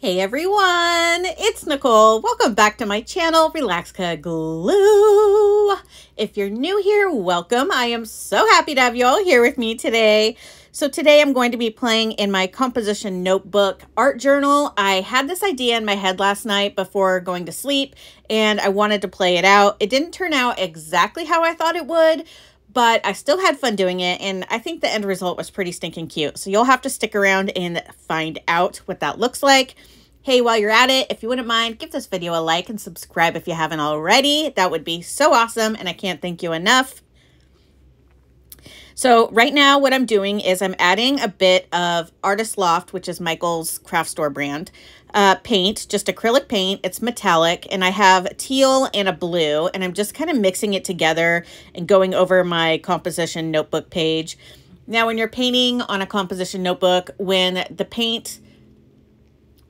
Hey everyone, it's Nicole. Welcome back to my channel, Relax.Cut.Glue. If you're new here, welcome. I am so happy to have you all here with me today. So today I'm going to be playing in my composition notebook art journal. I had this idea in my head last night before going to sleep, and I wanted to play it out. It didn't turn out exactly how I thought it would, but I still had fun doing it, and I think the end result was pretty stinking cute. So you'll have to stick around and find out what that looks like. Hey, while you're at it, if you wouldn't mind, give this video a like and subscribe if you haven't already. That would be so awesome, and I can't thank you enough. So right now what I'm doing is I'm adding a bit of Artist Loft, which is Michael's craft store brand, paint, just acrylic paint. It's metallic, and I have teal and a blue, and I'm just kind of mixing it together and going over my composition notebook page. Now, when you're painting on a composition notebook, when the paint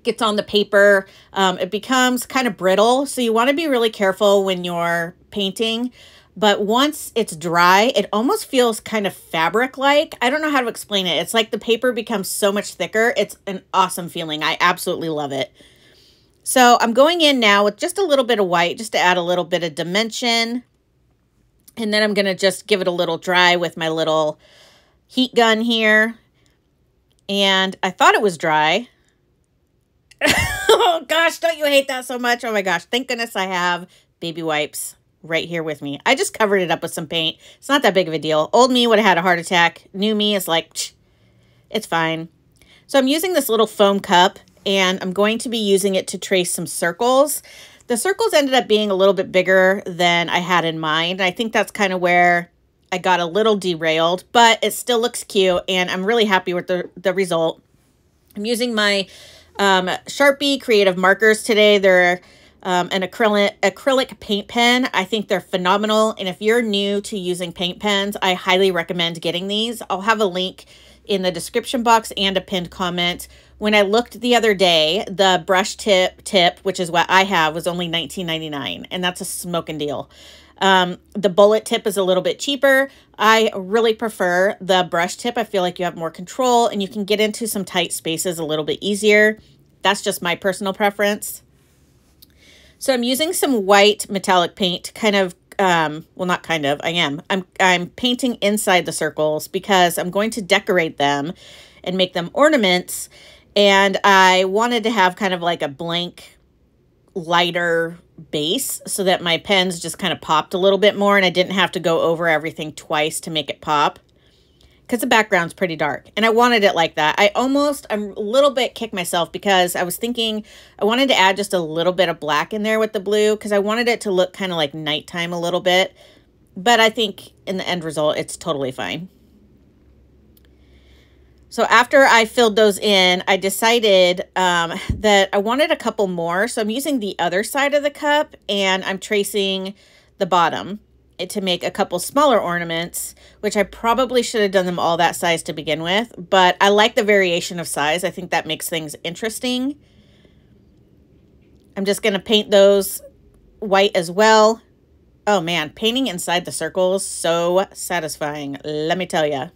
gets on the paper, it becomes kind of brittle. So you want to be really careful when you're painting. But once it's dry, it almost feels kind of fabric-like. I don't know how to explain it. It's like the paper becomes so much thicker. It's an awesome feeling. I absolutely love it. So I'm going in now with just a little bit of white, just to add a little bit of dimension. And then I'm going to just give it a little dry with my little heat gun here. And I thought it was dry. Oh gosh, don't you hate that so much? Oh my gosh, thank goodness I have baby wipes right here with me. I just covered it up with some paint. It's not that big of a deal. Old me would have had a heart attack. New me is like, it's fine. So I'm using this little foam cup, and I'm going to be using it to trace some circles. The circles ended up being a little bit bigger than I had in mind. I think that's kind of where I got a little derailed, but it still looks cute, and I'm really happy with the result. I'm using my Sharpie creative markers today. They're an acrylic paint pen. I think they're phenomenal. And if you're new to using paint pens, I highly recommend getting these. I'll have a link in the description box and a pinned comment. When I looked the other day, the brush tip, which is what I have, was only $19.99, and that's a smoking deal. The bullet tip is a little bit cheaper. I really prefer the brush tip. I feel like you have more control, and you can get into some tight spaces a little bit easier. That's just my personal preference. So I'm using some white metallic paint, kind of, well, not kind of, I am. I'm painting inside the circles because I'm going to decorate them and make them ornaments. And I wanted to have kind of like a blank, lighter base so that my pens just kind of popped a little bit more, and I didn't have to go over everything twice to make it pop, because the background's pretty dark, and I wanted it like that. I'm a little bit kicked myself because I was thinking I wanted to add just a little bit of black in there with the blue, because I wanted it to look kind of like nighttime a little bit, but I think in the end result, it's totally fine. So after I filled those in, I decided that I wanted a couple more. So I'm using the other side of the cup, and I'm tracing the bottom to make a couple smaller ornaments, which I probably should have done them all that size to begin with. But I like the variation of size. I think that makes things interesting. I'm just going to paint those white as well. Oh man, painting inside the circles, so satisfying, let me tell you.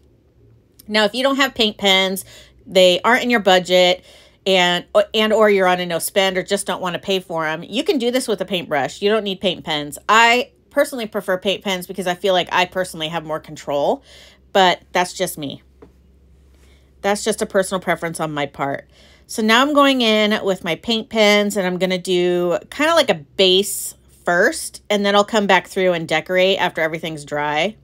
Now, if you don't have paint pens, they aren't in your budget, and or you're on a no spend or just don't want to pay for them, you can do this with a paintbrush. You don't need paint pens. I personally prefer paint pens because I feel like I personally have more control, but that's just me. That's just a personal preference on my part. So now I'm going in with my paint pens, and I'm going to do kind of like a base first, and then I'll come back through and decorate after everything's dry.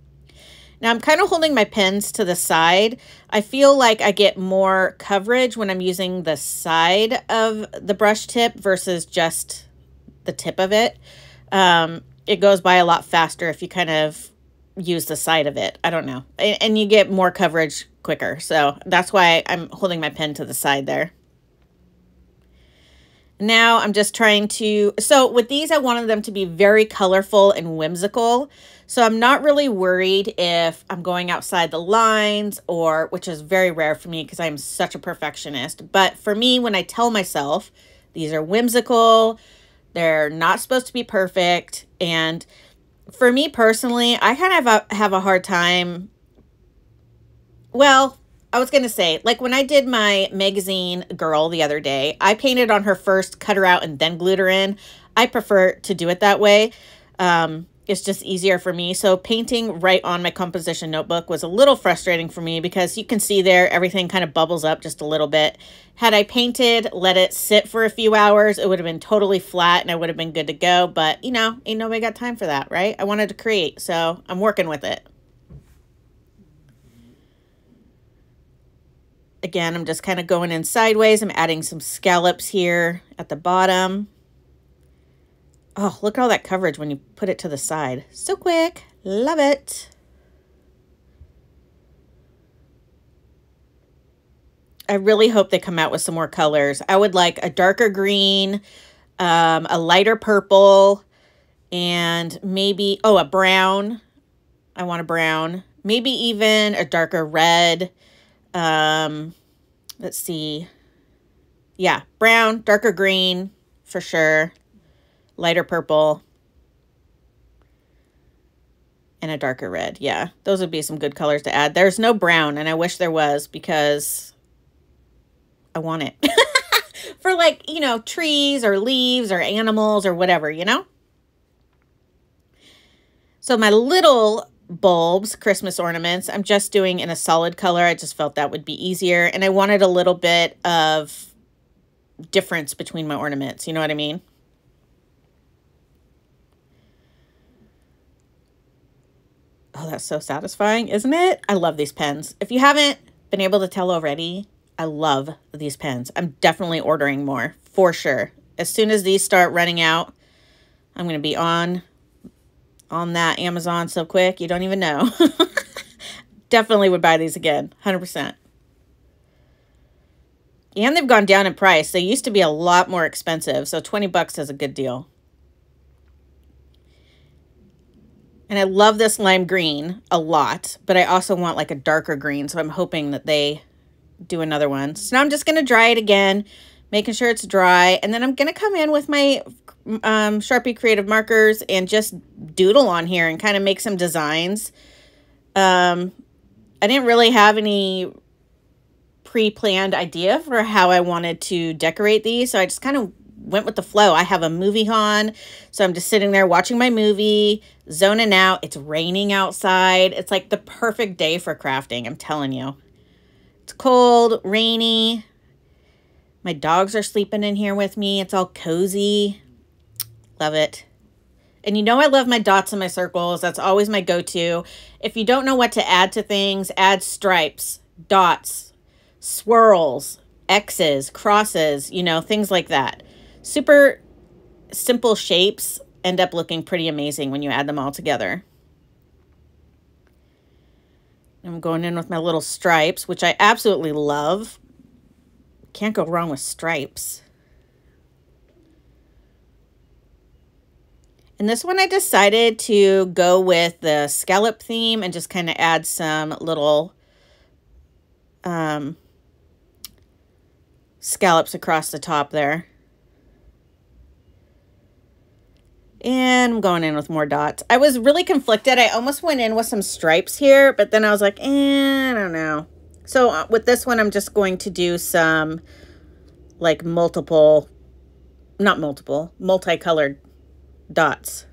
Now I'm kind of holding my pens to the side. I feel like I get more coverage when I'm using the side of the brush tip versus just the tip of it. It goes by a lot faster if you kind of use the side of it. I don't know. And you get more coverage quicker. So that's why I'm holding my pen to the side there. Now I'm just trying to, so with these, I wanted them to be very colorful and whimsical. So I'm not really worried if I'm going outside the lines, or, which is very rare for me because I'm such a perfectionist. But for me, when I tell myself these are whimsical, they're not supposed to be perfect. And for me personally, I kind of have a hard time. Well, I was going to say, like when I did my magazine girl the other day, I painted on her first, cut her out, and then glued her in. I prefer to do it that way. It's just easier for me. So painting right on my composition notebook was a little frustrating for me because you can see there, everything kind of bubbles up just a little bit. Had I painted, let it sit for a few hours, it would have been totally flat and I would have been good to go. But, you know, ain't nobody got time for that, right? I wanted to create, so I'm working with it. Again, I'm just kind of going in sideways. I'm adding some scallops here at the bottom. Oh, look at all that coverage when you put it to the side. So quick. Love it. I really hope they come out with some more colors. I would like a darker green, a lighter purple, and maybe, oh, a brown. I want a brown. Maybe even a darker red. Let's see. Yeah, brown, darker green for sure. Lighter purple. And a darker red. Yeah, those would be some good colors to add. There's no brown, and I wish there was because I want it. For like, you know, trees or leaves or animals or whatever, you know? So my little bulbs, Christmas ornaments, I'm just doing in a solid color. I just felt that would be easier. And I wanted a little bit of difference between my ornaments. You know what I mean? Oh, that's so satisfying, isn't it? I love these pens. If you haven't been able to tell already, I love these pens. I'm definitely ordering more, for sure. As soon as these start running out, I'm going to be on that Amazon so quick, you don't even know. Definitely would buy these again, 100%. And they've gone down in price. They used to be a lot more expensive, so 20 bucks is a good deal. And I love this lime green a lot, but I also want like a darker green, so I'm hoping that they do another one. So now I'm just going to dry it again, making sure it's dry, and then I'm going to come in with my Sharpie Creative markers and just doodle on here and kind of make some designs. I didn't really have any pre-planned idea for how I wanted to decorate these, so I just kind of went with the flow. I have a movie on, so I'm just sitting there watching my movie, zoning out. It's raining outside. It's like the perfect day for crafting, I'm telling you. It's cold, rainy. My dogs are sleeping in here with me. It's all cozy. Love it. And you know I love my dots and my circles. That's always my go-to. If you don't know what to add to things, add stripes, dots, swirls, X's, crosses, you know, things like that. Super simple shapes end up looking pretty amazing when you add them all together. I'm going in with my little stripes, which I absolutely love. Can't go wrong with stripes. And this one I decided to go with the scallop theme and just kind of add some little scallops across the top there. And I'm going in with more dots. I was really conflicted. I almost went in with some stripes here, but then I was like, I don't know. So with this one, I'm just going to do some like multicolored dots.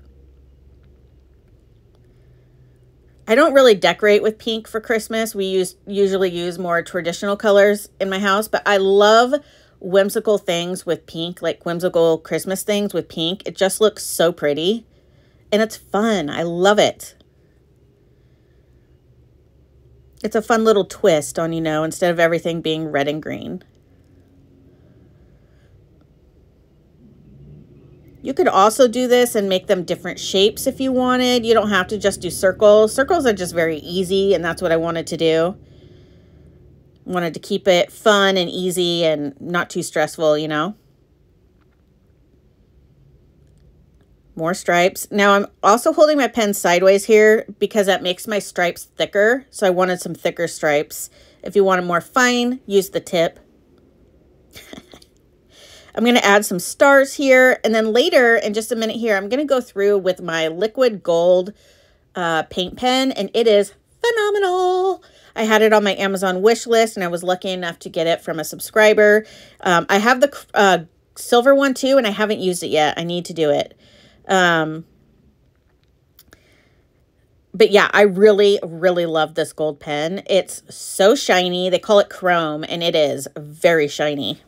I don't really decorate with pink for Christmas. We usually use more traditional colors in my house, but I love whimsical things with pink, like whimsical Christmas things with pink. It just looks so pretty and it's fun. I love it. It's a fun little twist on, you know, instead of everything being red and green. You could also do this and make them different shapes if you wanted. You don't have to just do circles. Circles are just very easy, and that's what I wanted to do. I wanted to keep it fun and easy and not too stressful, you know. More stripes. Now I'm also holding my pen sideways here because that makes my stripes thicker. So I wanted some thicker stripes. If you want them more fine, use the tip. I'm going to add some stars here. And then later, in just a minute here, I'm going to go through with my liquid gold paint pen. And it is phenomenal. I had it on my Amazon wish list, and I was lucky enough to get it from a subscriber. I have the silver one too, and I haven't used it yet. I need to do it. But yeah, I really, really love this gold pen. It's so shiny. They call it chrome, and it is very shiny.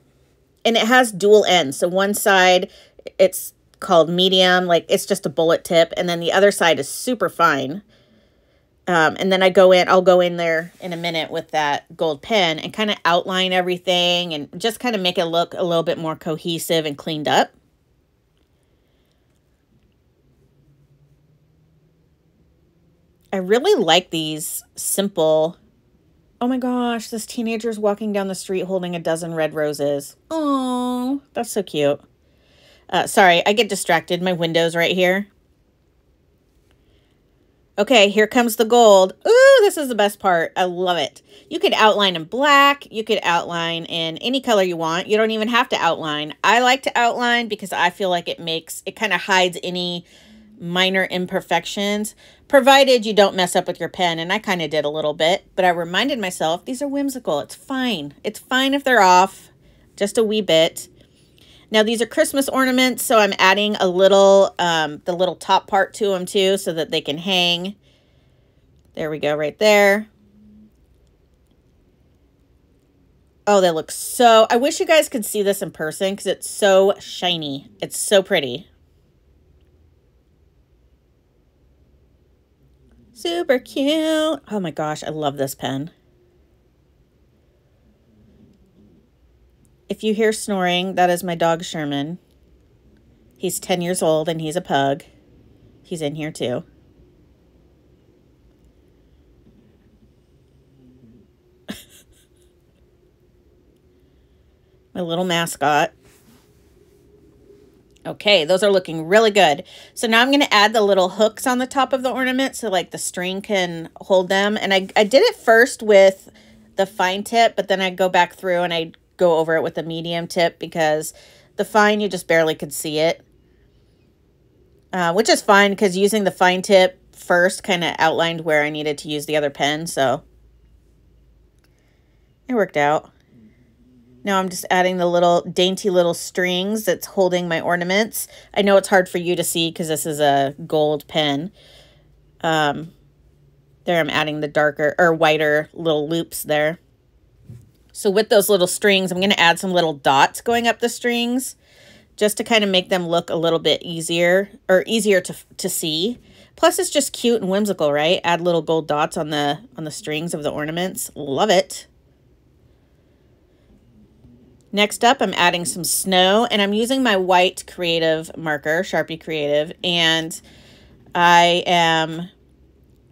And it has dual ends. So one side, it's called medium, like it's just a bullet tip. And then the other side is super fine. And then I'll go in there in a minute with that gold pen and kind of outline everything and just kind of make it look a little bit more cohesive and cleaned up. I really like these simple. Oh my gosh, this teenager's walking down the street holding a dozen red roses. Oh, that's so cute. Sorry, I get distracted. My window's right here. Okay, here comes the gold. Ooh, this is the best part. I love it. You could outline in black. You could outline in any color you want. You don't even have to outline. I like to outline because I feel like it kind of hides any minor imperfections, provided you don't mess up with your pen. And I kind of did a little bit, but I reminded myself these are whimsical. It's fine. It's fine if they're off just a wee bit. Now these are Christmas ornaments, so I'm adding a little, the little top part to them too, so that they can hang. There we go, right there. Oh, they look so, I wish you guys could see this in person because it's so shiny. It's so pretty. Super cute. Oh my gosh, I love this pen. If you hear snoring, that is my dog Sherman. He's 10 years old and he's a pug. He's in here too. My little mascot. Okay, those are looking really good. So now I'm going to add the little hooks on the top of the ornament so like the string can hold them. And I did it first with the fine tip, but then I go back through and I go over it with the medium tip because the fine, you just barely could see it. Which is fine because using the fine tip first kind of outlined where I needed to use the other pen. So it worked out. Now I'm just adding the little dainty little strings that's holding my ornaments. I know it's hard for you to see because this is a gold pen. There I'm adding the darker or whiter little loops there. So with those little strings, I'm going to add some little dots going up the strings just to kind of make them look a little bit easier to see. Plus it's just cute and whimsical, right? Add little gold dots on the strings of the ornaments. Love it. Next up, I'm adding some snow, and I'm using my white creative marker, Sharpie Creative, and I am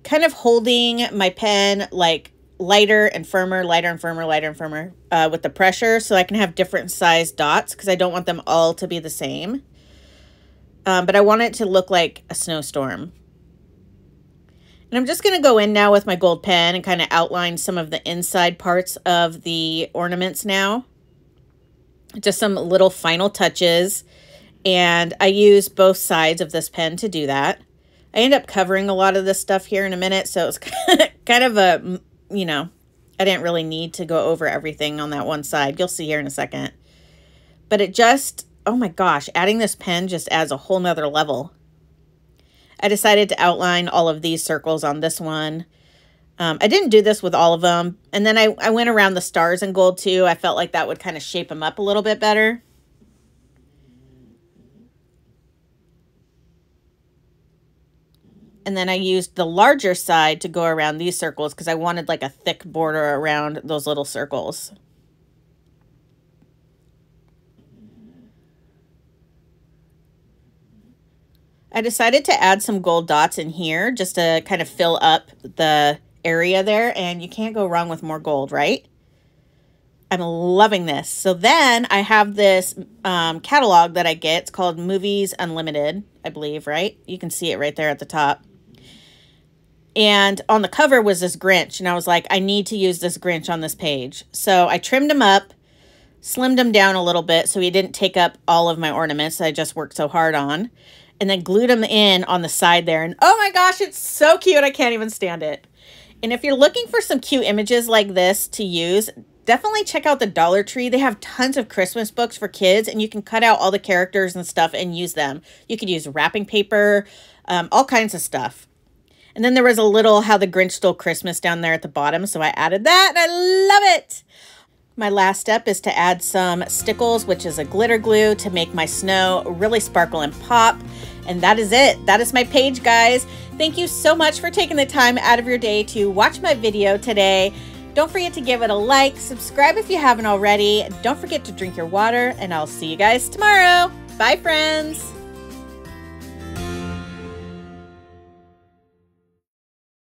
kind of holding my pen like lighter and firmer, lighter and firmer, lighter and firmer with the pressure so I can have different size dots because I don't want them all to be the same. But I want it to look like a snowstorm. And I'm just going to go in now with my gold pen and kind of outline some of the inside parts of the ornaments now. Just some little final touches, and I use both sides of this pen to do that. I end up covering a lot of this stuff here in a minute, so it's kind of a, you know, I didn't really need to go over everything on that one side. You'll see here in a second. But it just, oh my gosh, adding this pen just adds a whole nother level. I decided to outline all of these circles on this one. I didn't do this with all of them. And then I went around the stars in gold too. I felt like that would kind of shape them up a little bit better. And then I used the larger side to go around these circles because I wanted like a thick border around those little circles. I decided to add some gold dots in here just to kind of fill up the area there, and you can't go wrong with more gold, right? I'm loving this. So then I have this catalog that I get. It's called Movies Unlimited, I believe, right? You can see it right there at the top. And on the cover was this Grinch, and I was like, I need to use this Grinch on this page. So I trimmed him up, slimmed him down a little bit so he didn't take up all of my ornaments that I just worked so hard on, and then glued him in on the side there. And oh my gosh, it's so cute. I can't even stand it. And if you're looking for some cute images like this to use, definitely check out the Dollar Tree. They have tons of Christmas books for kids, and you can cut out all the characters and stuff and use them. You could use wrapping paper, all kinds of stuff. And then there was a little How the Grinch Stole Christmas down there at the bottom, so I added that, and I love it. My last step is to add some stickles, which is a glitter glue, to make my snow really sparkle and pop. And that is it. That is my page, guys. Thank you so much for taking the time out of your day to watch my video today. Don't forget to give it a like, subscribe if you haven't already. Don't forget to drink your water, and I'll see you guys tomorrow. Bye, friends.